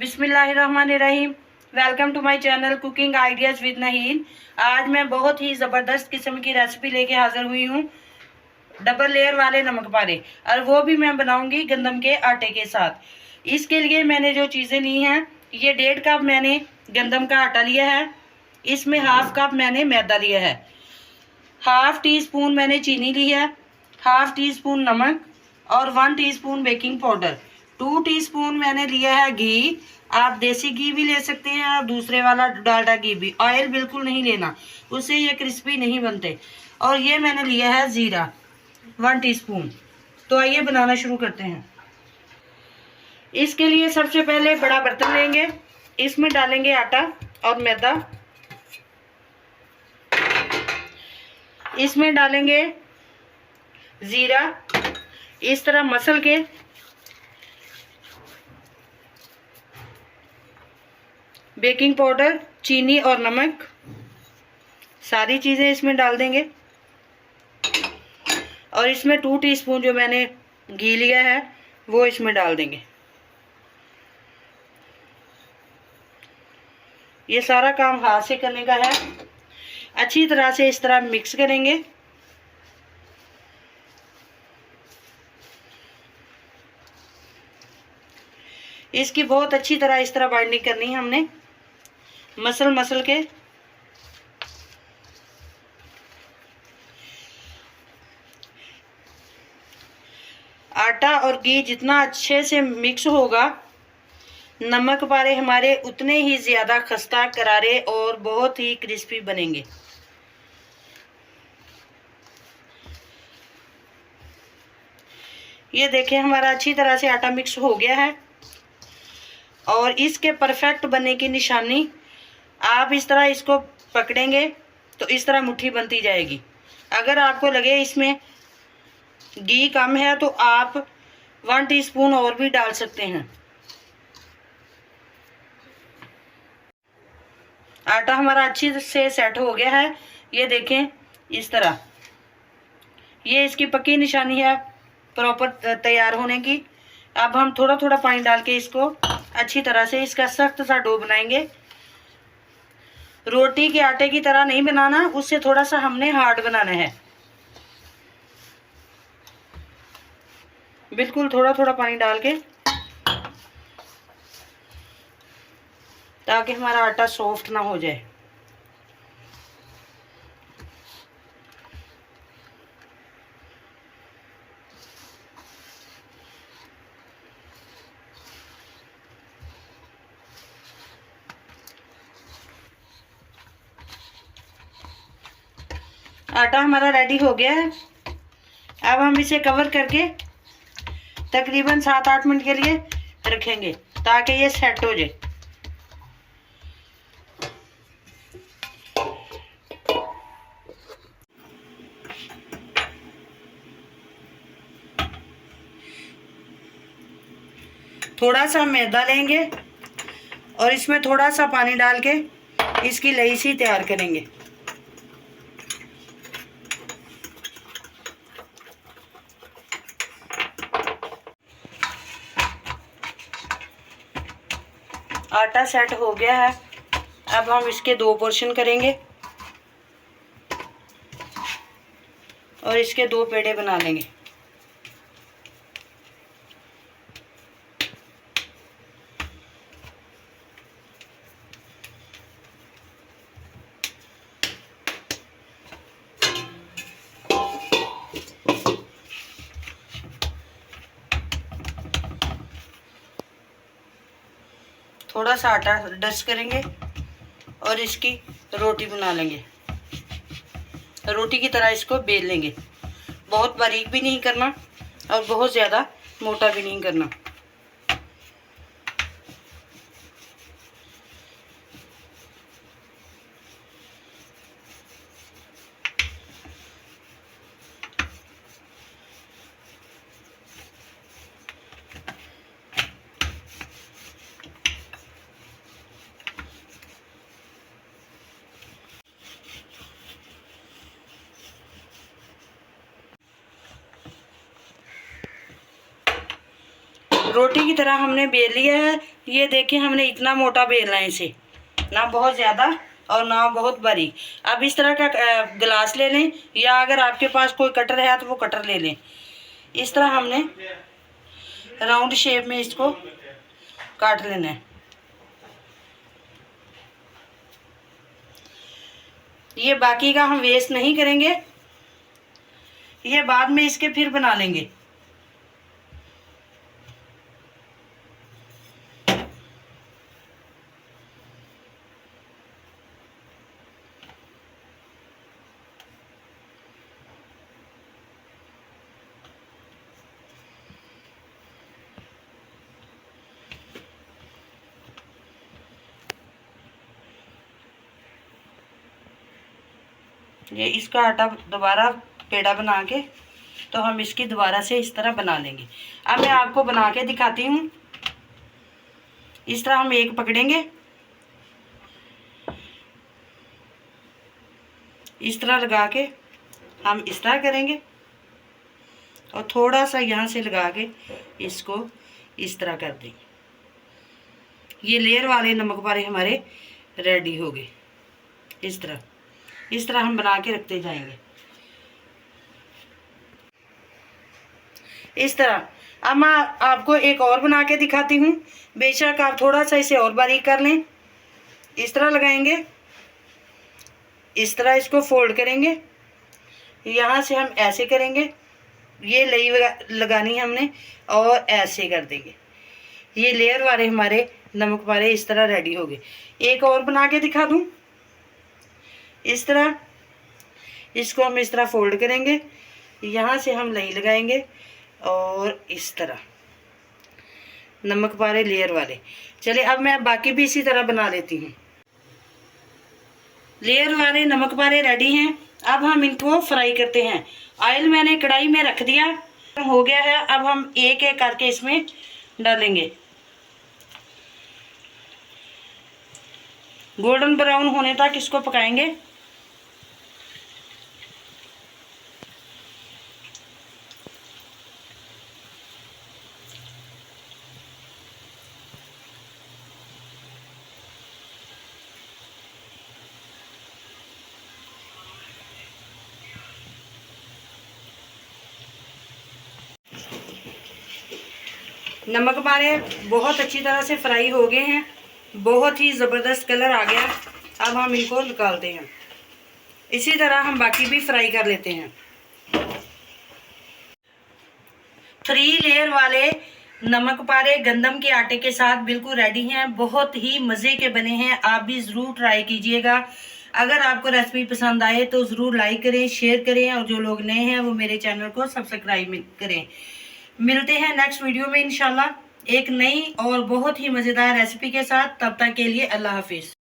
बिस्मिल्लाहिर्रहमानिर्रहीम। Welcome to my channel cooking ideas with Naheen. आज मैं बहुत ही ज़बरदस्त किस्म की रेसिपी लेके हाज़िर हुई हूँ, डबल लेयर वाले नमक पारे, और वो भी मैं बनाऊंगी गंदम के आटे के साथ। इसके लिए मैंने जो चीज़ें ली हैं, ये 1.5 कप मैंने गंदम का आटा लिया है, इसमें हाफ कप मैंने मैदा लिया है, हाफ टी स्पून मैंने चीनी ली है, हाफ टी स्पून नमक और 1 टीस्पून बेकिंग पाउडर, 2 टीस्पून मैंने लिया है घी। आप देसी घी भी ले सकते हैं और दूसरे वाला डालडा घी भी। ऑयल बिल्कुल नहीं लेना, उससे ये क्रिस्पी नहीं बनते। और ये मैंने लिया है ज़ीरा 1 टीस्पून। तो आइए बनाना शुरू करते हैं। इसके लिए सबसे पहले बड़ा बर्तन लेंगे, इसमें डालेंगे आटा और मैदा, इसमें डालेंगे ज़ीरा, इस तरह मसल के, बेकिंग पाउडर, चीनी और नमक, सारी चीज़ें इसमें डाल देंगे। और इसमें 2 टीस्पून जो मैंने घी लिया है वो इसमें डाल देंगे। ये सारा काम हाथ से करने का है। अच्छी तरह से इस तरह मिक्स करेंगे। इसकी बहुत अच्छी तरह इस तरह बाइंडिंग करनी है हमने, मसल के। आटा और घी जितना अच्छे से मिक्स होगा, नमक पारे हमारे उतने ही ज़्यादा खस्ता, करारे और बहुत ही क्रिस्पी बनेंगे। ये देखें, हमारा अच्छी तरह से आटा मिक्स हो गया है। और इसके परफेक्ट बनने की निशानी, आप इस तरह इसको पकड़ेंगे तो इस तरह मुट्ठी बनती जाएगी। अगर आपको लगे इसमें घी कम है तो आप 1 टीस्पून और भी डाल सकते हैं। आटा हमारा अच्छी से सेट हो गया है। ये देखें इस तरह, ये इसकी पक्की निशानी है प्रॉपर तैयार होने की। अब हम थोड़ा थोड़ा पानी डाल के इसको अच्छी तरह से इसका सख्त सा डो बनाएंगे। रोटी के आटे की तरह नहीं बनाना, उससे थोड़ा सा हमने हार्ड बनाना है। बिल्कुल थोड़ा थोड़ा पानी डाल के, ताकि हमारा आटा सॉफ्ट ना हो जाए। आटा हमारा रेडी हो गया है। अब हम इसे कवर करके तकरीबन 7-8 मिनट के लिए रखेंगे, ताकि ये सेट हो जाए। थोड़ा सा मैदा लेंगे और इसमें थोड़ा सा पानी डाल के इसकी लई सी तैयार करेंगे। आटा सेट हो गया है। अब हम इसके 2 पोर्शन करेंगे और इसके 2 पेड़े बना लेंगे। थोड़ा सा आटा डस्ट करेंगे और इसकी रोटी बना लेंगे। रोटी की तरह इसको बेल लेंगे। बहुत बारीक भी नहीं करना और बहुत ज़्यादा मोटा भी नहीं करना। रोटी की तरह हमने बेल लिया है। ये देखिए हमने इतना मोटा बेलना है इसे, ना बहुत ज़्यादा और ना बहुत बारीक। अब इस तरह का गिलास ले लें, या अगर आपके पास कोई कटर है तो वो कटर ले लें। इस तरह हमने राउंड शेप में इसको काट लेना है। ये बाकी का हम वेस्ट नहीं करेंगे, ये बाद में इसके फिर बना लेंगे। ये इसका आटा दोबारा पेड़ा बना के तो हम इसकी दोबारा से इस तरह बना लेंगे। अब मैं आपको बना के दिखाती हूँ। इस तरह हम एक पकड़ेंगे, इस तरह लगा के हम इस तरह करेंगे और थोड़ा सा यहाँ से लगा के इसको इस तरह कर देंगे। ये लेयर वाले नमक पारे हमारे रेडी हो गए। इस तरह हम बना के रखते जाएंगे। इस तरह अब मैं आपको एक और बना के दिखाती हूँ। बेशक आप थोड़ा सा इसे और बारीक कर लें। इस तरह लगाएंगे, इस तरह इसको फोल्ड करेंगे, यहाँ से हम ऐसे करेंगे, ये लई लगानी है हमने और ऐसे कर देंगे। ये लेयर वाले हमारे नमक वाले इस तरह रेडी हो गए। एक और बना के दिखा दूँ। इस तरह इसको हम इस तरह फोल्ड करेंगे, यहाँ से हम लई लगाएंगे और इस तरह नमक पारे लेयर वाले। चलिए अब मैं बाकी भी इसी तरह बना लेती हूँ। लेयर वाले नमक पारे रेडी हैं। अब हम इनको फ्राई करते हैं। ऑयल मैंने कढ़ाई में रख दिया, हो गया है। अब हम एक एक करके इसमें डालेंगे। गोल्डन ब्राउन होने तक इसको पकाएंगे। नमक हमारे बहुत अच्छी तरह से फ्राई हो गए हैं, बहुत ही ज़बरदस्त कलर आ गया। अब हम इनको निकालते हैं। इसी तरह हम बाकी भी फ्राई कर लेते हैं। 3 लेयर वाले नमक पारे गंदम के आटे के साथ बिल्कुल रेडी हैं। बहुत ही मज़े के बने हैं। आप भी ज़रूर ट्राई कीजिएगा। अगर आपको रेसिपी पसंद आए तो ज़रूर लाइक करें, शेयर करें और जो लोग नए हैं वो मेरे चैनल को सब्सक्राइब करें। मिलते हैं नेक्स्ट वीडियो में इंशाल्लाह एक नई और बहुत ही मज़ेदार रेसिपी के साथ। तब तक के लिए अल्लाह हाफिज़।